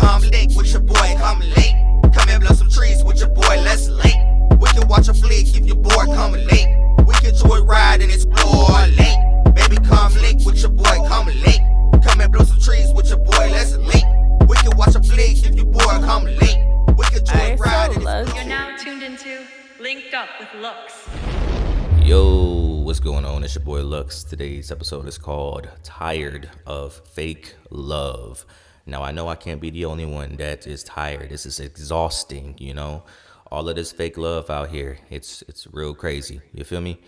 come link with your boy, come late. Come and blow some trees with your boy, let's link. We can watch a flick if your boy come late. We can joyride and explore late. Baby, come link with your boy, come late. Come and blow some trees with your boy, let's link. We can watch a flick if your boy come late. We can joyride and explore. You're now tuned into Linked Up with Lux. Yo, what's going on? It's your boy Lux. Today's episode is called Tired of Fake Love. Now, I know I can't be the only one that is tired. This is exhausting, you know? All of this fake love out here, it's real crazy. You feel me?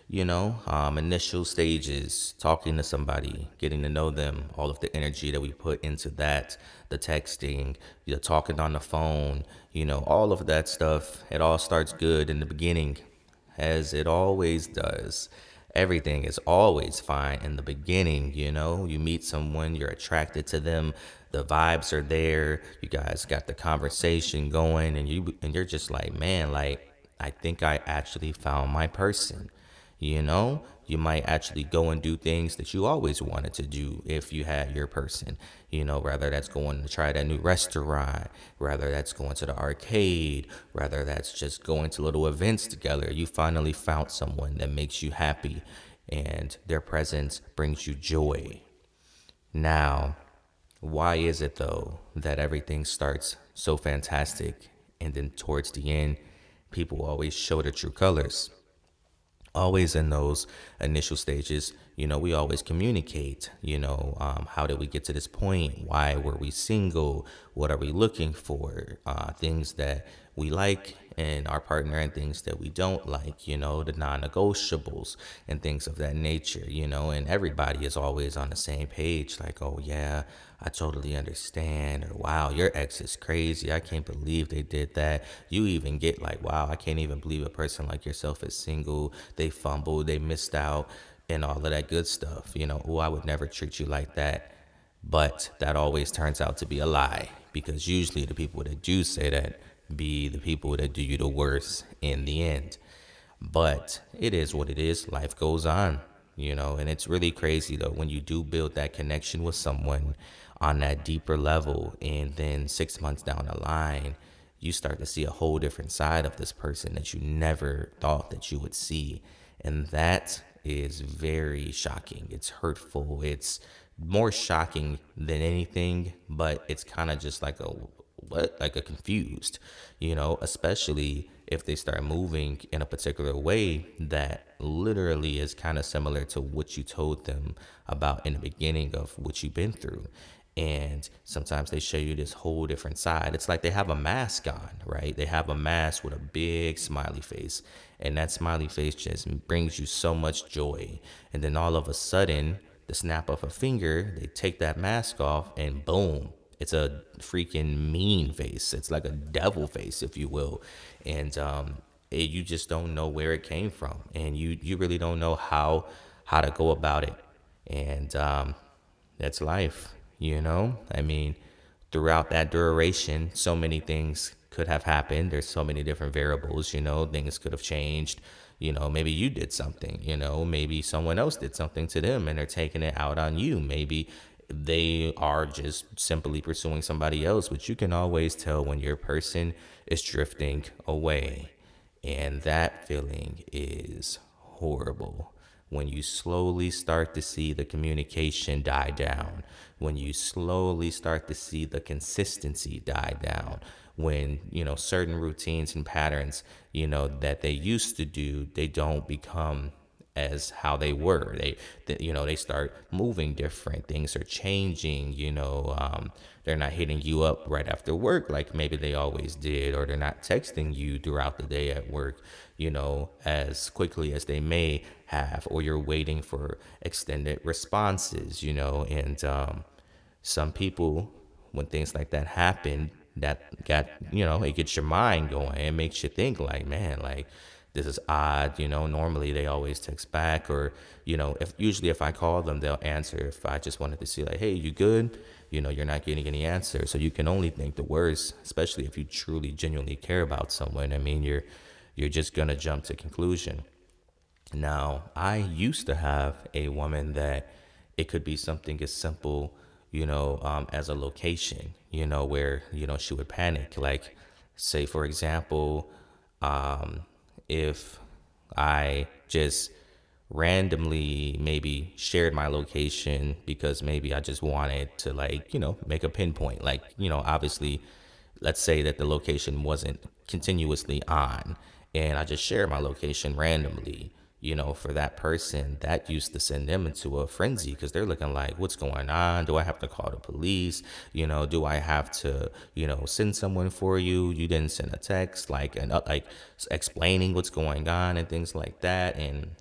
You know, initial stages, talking to somebody, getting to know them, all of the energy that we put into that, the texting, the talking on the phone, you know, all of that stuff. It all starts good in the beginning, as it always does. Everything is always fine in the beginning, you know. You meet someone, you're attracted to them, the vibes are there, you guys got the conversation going, and you're just like, man, like, I think I actually found my person. You know, you might actually go and do things that you always wanted to do if you had your person, you know, whether that's going to try that new restaurant, whether that's going to the arcade, whether that's just going to little events together. You finally found someone that makes you happy and their presence brings you joy. Now, why is it, though, that everything starts so fantastic and then towards the end, people always show their true colors? Always in those initial stages, you know, we always communicate, you know, how did we get to this point? Why were we single? What are we looking for? Things that we like in our partner and things that we don't like, you know, the non-negotiables and things of that nature, you know, and everybody is always on the same page, like, oh yeah, I totally understand, or wow, your ex is crazy, I can't believe they did that. You even get like, wow, I can't even believe a person like yourself is single, they fumbled, they missed out, and all of that good stuff, you know. Oh, I would never treat you like that. But that always turns out to be a lie, because usually the people that do say that be the people that do you the worst in the end. But it is what it is. Life goes on, you know, and it's really crazy though when you do build that connection with someone on that deeper level, and then 6 months down the line, you start to see a whole different side of this person that you never thought that you would see. And that is very shocking. It's hurtful. It's more shocking than anything, but it's kind of just like like a confused, you know, especially if they start moving in a particular way that literally is kind of similar to what you told them about in the beginning of what you've been through. And sometimes they show you this whole different side. It's like they have a mask on, right? They have a mask with a big smiley face, and that smiley face just brings you so much joy. And then all of a sudden, the snap of a finger, they take that mask off, and boom, it's a freaking mean face. It's like a devil face, if you will. And you just don't know where it came from, and you really don't know how to go about it. And that's life, you know. I mean, throughout that duration, so many things could have happened. There's so many different variables, you know. Things could have changed. You know, maybe you did something, you know, maybe someone else did something to them and they're taking it out on you. Maybe they are just simply pursuing somebody else, but you can always tell when your person is drifting away. And that feeling is horrible. When you slowly start to see the communication die down, when you slowly start to see the consistency die down, when, you know, certain routines and patterns, you know, that they used to do, they don't become as how they were. They start moving different. Things are changing, you know. They're not hitting you up right after work like maybe they always did, or they're not texting you throughout the day at work, you know, as quickly as they may have, or you're waiting for extended responses, you know. And some people, when things like that happen, that got, you know, it gets your mind going. It makes you think like, man, like, this is odd, you know. Normally they always text back, or, you know, if I call them, they'll answer. If I just wanted to see like, hey, you good? You know, you're not getting any answer. So you can only think the worst, especially if you truly, genuinely care about someone. I mean, you're just going to jump to conclusion. Now, I used to have a woman that it could be something as simple, as a location, where, she would panic. Like, say, for example, if I just randomly maybe shared my location because maybe I just wanted to, like, make a pinpoint. Like, obviously, let's say that the location wasn't continuously on and I just share my location randomly, for that person, that used to send them into a frenzy because they're looking like, what's going on? Do I have to call the police? Do I have to, send someone for you? You didn't send a text, like, and like explaining what's going on and things like that. And,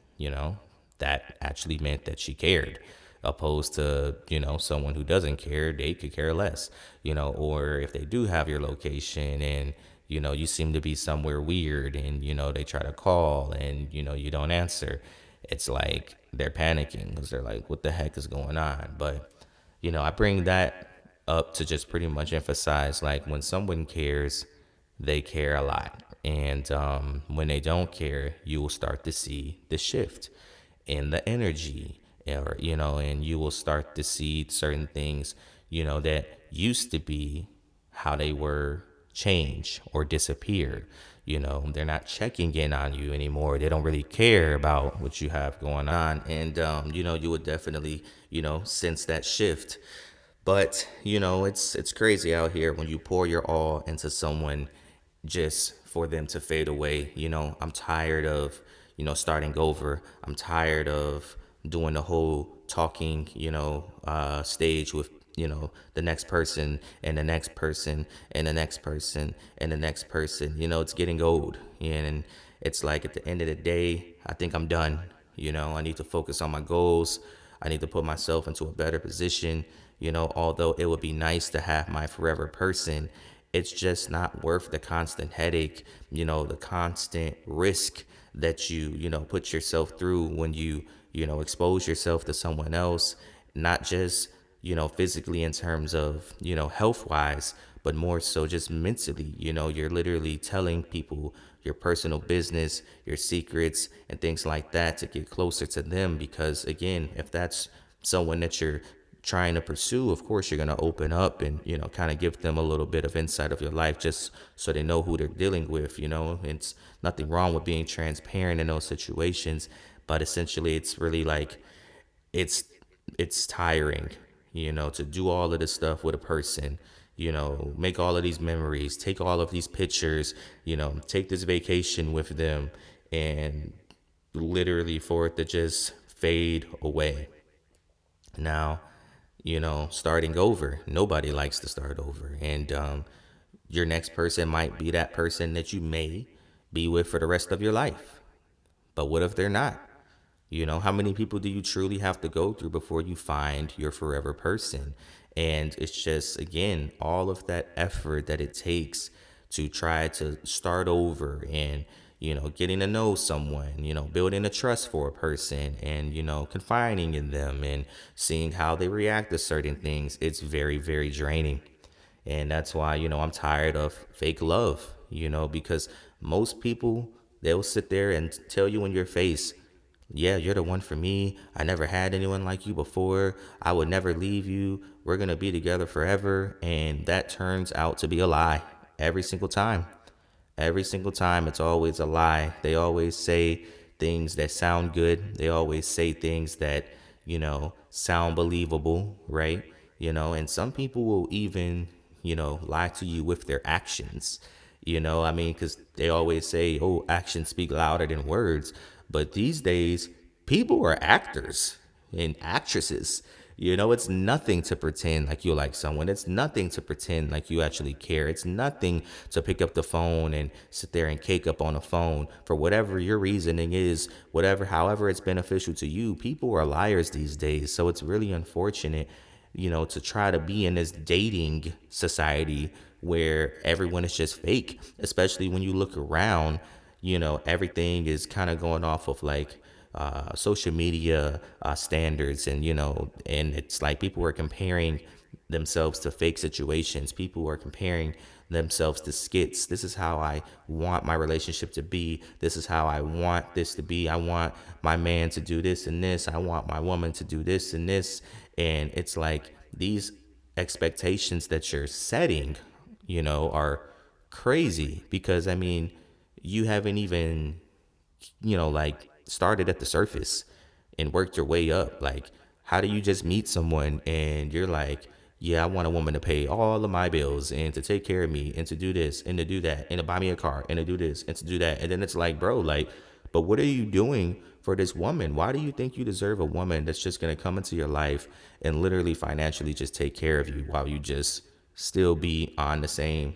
that actually meant that she cared, opposed to, someone who doesn't care. They could care less, or if they do have your location and, you seem to be somewhere weird and, they try to call and, you don't answer. It's like they're panicking because they're like, what the heck is going on? But, I bring that up to just pretty much emphasize, like, when someone cares, they care a lot. And when they don't care, you will start to see the shift in the energy, or, and you will start to see certain things, that used to be how they were, change or disappear. They're not checking in on you anymore. They don't really care about what you have going on. And, you would definitely, sense that shift. But, it's crazy out here when you pour your all into someone just for them to fade away. I'm tired of, starting over. I'm tired of doing the whole talking, stage with, the next person and the next person and the next person and the next person. It's getting old. And it's like at the end of the day, I think I'm done. I need to focus on my goals. I need to put myself into a better position. Although it would be nice to have my forever person, it's just not worth the constant headache, the constant risk that you put yourself through when you expose yourself to someone else, not just, physically in terms of, health wise, but more so just mentally. You're literally telling people your personal business, your secrets and things like that to get closer to them. Because again, if that's someone that you're trying to pursue, of course you're going to open up and, kind of give them a little bit of insight of your life just so they know who they're dealing with. It's nothing wrong with being transparent in those situations, but essentially it's really like, it's tiring, to do all of this stuff with a person, make all of these memories, take all of these pictures, take this vacation with them, and literally for it to just fade away. Now, starting over, nobody likes to start over. And your next person might be that person that you may be with for the rest of your life. But what if they're not? How many people do you truly have to go through before you find your forever person? And it's just, again, all of that effort that it takes to try to start over and, getting to know someone, building a trust for a person and, confiding in them and seeing how they react to certain things. It's very, very draining. And that's why, I'm tired of fake love, because most people, they'll sit there and tell you in your face, yeah, you're the one for me. I never had anyone like you before. I would never leave you. We're going to be together forever. And that turns out to be a lie every single time. Every single time, it's always a lie. They always say things that sound good. They always say things that, sound believable, right? And some people will even, lie to you with their actions. Because they always say, oh, actions speak louder than words. But these days, people are actors and actresses. It's nothing to pretend like you like someone. It's nothing to pretend like you actually care. It's nothing to pick up the phone and sit there and cake up on the phone for whatever your reasoning is, however it's beneficial to you. People are liars these days. So it's really unfortunate, to try to be in this dating society where everyone is just fake, especially when you look around, everything is kind of going off of like social media standards, and and it's like people are comparing themselves to fake situations. People are comparing themselves to skits. This is how I want my relationship to be. This is how I want this to be. I want my man to do this and this. I want my woman to do this and this. And it's like these expectations that you're setting, are crazy because I mean, you haven't even, like started at the surface and worked your way up. Like, how do you just meet someone and you're like, yeah, I want a woman to pay all of my bills and to take care of me and to do this and to do that and to buy me a car and to do this and to do that. And then it's like, bro, like, but what are you doing for this woman? Why do you think you deserve a woman that's just going to come into your life and literally financially just take care of you while you just still be on the same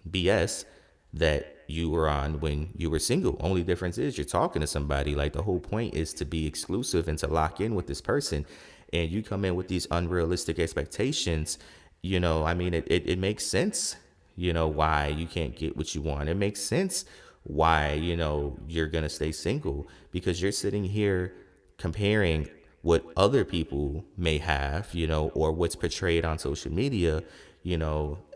BS that you were on when you were single? Only difference is you're talking to somebody. Like, the whole point is to be exclusive and to lock in with this person. And you come in with these unrealistic expectations, I mean, it makes sense, why you can't get what you want. It makes sense why, you're going to stay single, because you're sitting here comparing what other people may have, or what's portrayed on social media,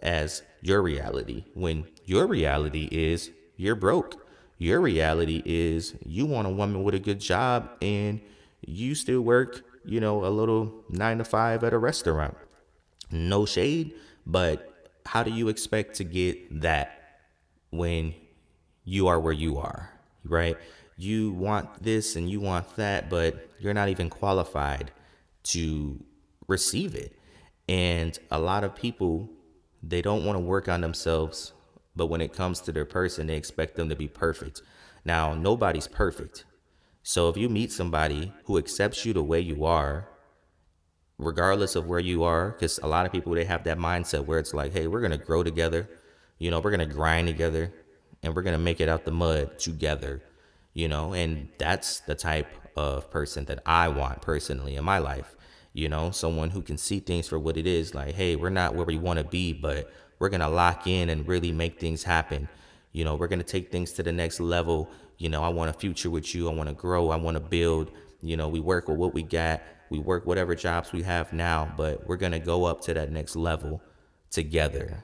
as your reality, when your reality is you're broke. Your reality is you want a woman with a good job and you still work, a little 9 to 5 at a restaurant. No shade, but how do you expect to get that when you are where you are, right? You want this and you want that, but you're not even qualified to receive it. And a lot of people, they don't want to work on themselves, but when it comes to their person, they expect them to be perfect. Now, nobody's perfect. So if you meet somebody who accepts you the way you are, regardless of where you are, because a lot of people, they have that mindset where it's like, hey, we're going to grow together, we're going to grind together, and we're going to make it out the mud together, and that's the type of person that I want personally in my life, someone who can see things for what it is. Like, hey, we're not where we want to be, but we're going to lock in and really make things happen. We're going to take things to the next level. I want a future with you. I want to grow. I want to build. We work with what we got. We work whatever jobs we have now, but we're going to go up to that next level together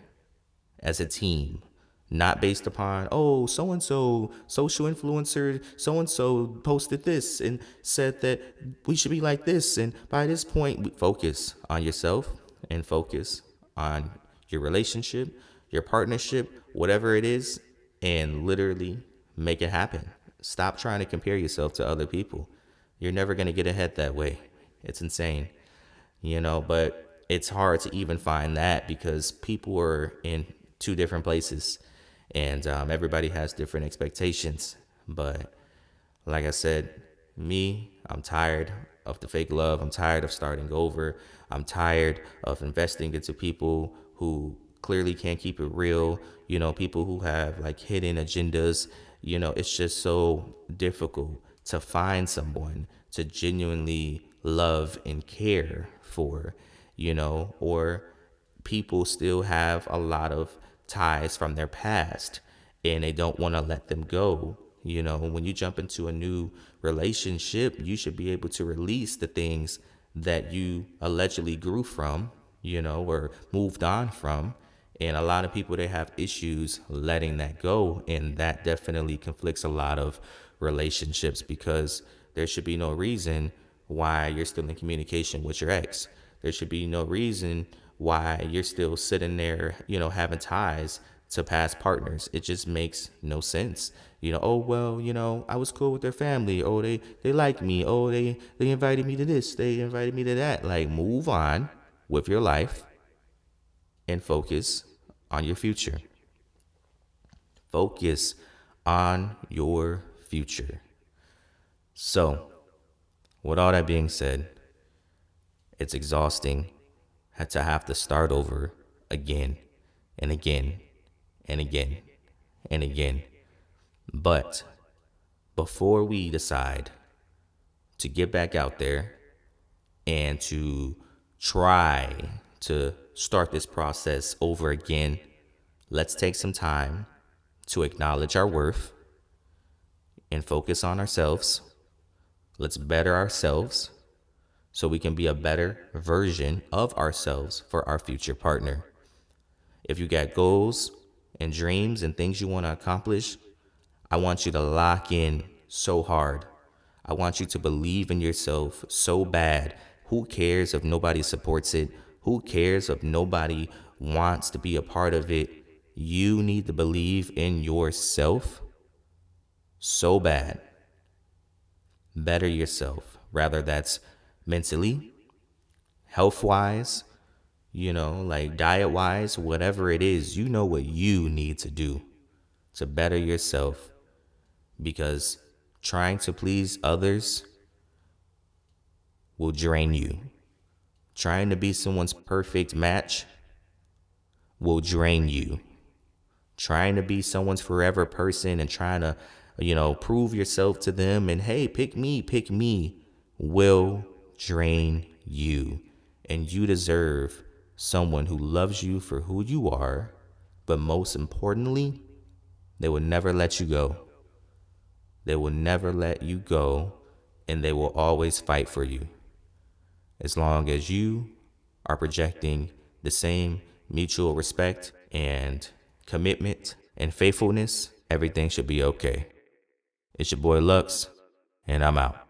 as a team, not based upon, oh, so-and-so social influencer, so-and-so posted this and said that we should be like this. And by this point, we focus on yourself and focus on your relationship, your partnership, whatever it is, and literally make it happen. Stop trying to compare yourself to other people. You're never going to get ahead that way. It's insane, but it's hard to even find that because people are in two different places and everybody has different expectations. But like I said, I'm tired of the fake love. I'm tired of starting over. I'm tired of investing into people who clearly can't keep it real, people who have like hidden agendas. It's just so difficult to find someone to genuinely love and care for, or people still have a lot of ties from their past and they don't want to let them go. When you jump into a new relationship, you should be able to release the things that you allegedly grew from, or moved on from. And a lot of people, they have issues letting that go. And that definitely conflicts a lot of relationships because there should be no reason why you're still in communication with your ex. There should be no reason why you're still sitting there, having ties to past partners. It just makes no sense. Oh, well, I was cool with their family. Oh, they like me. Oh, they invited me to this. They invited me to that. Like, move on with your life and focus on your future. Focus on your future. So, with all that being said, it's exhausting to have to start over again and again and again and again. But before we decide to get back out there and to try to start this process over again, let's take some time to acknowledge our worth and focus on ourselves. Let's better ourselves so we can be a better version of ourselves for our future partner. If you got goals and dreams and things you want to accomplish, I want you to lock in so hard. I want you to believe in yourself so bad. Who cares if nobody supports it? Who cares if nobody wants to be a part of it? You need to believe in yourself so bad. Better yourself. Rather that's mentally, health-wise, like diet-wise, whatever it is, you know what you need to do to better yourself. Because trying to please others will drain you. Trying to be someone's perfect match will drain you. Trying to be someone's forever person and trying to, prove yourself to them and, hey, pick me, will drain you. And you deserve someone who loves you for who you are, but most importantly, they will never let you go. They will never let you go, and they will always fight for you. As long as you are projecting the same mutual respect and commitment and faithfulness, everything should be okay. It's your boy Lux, and I'm out.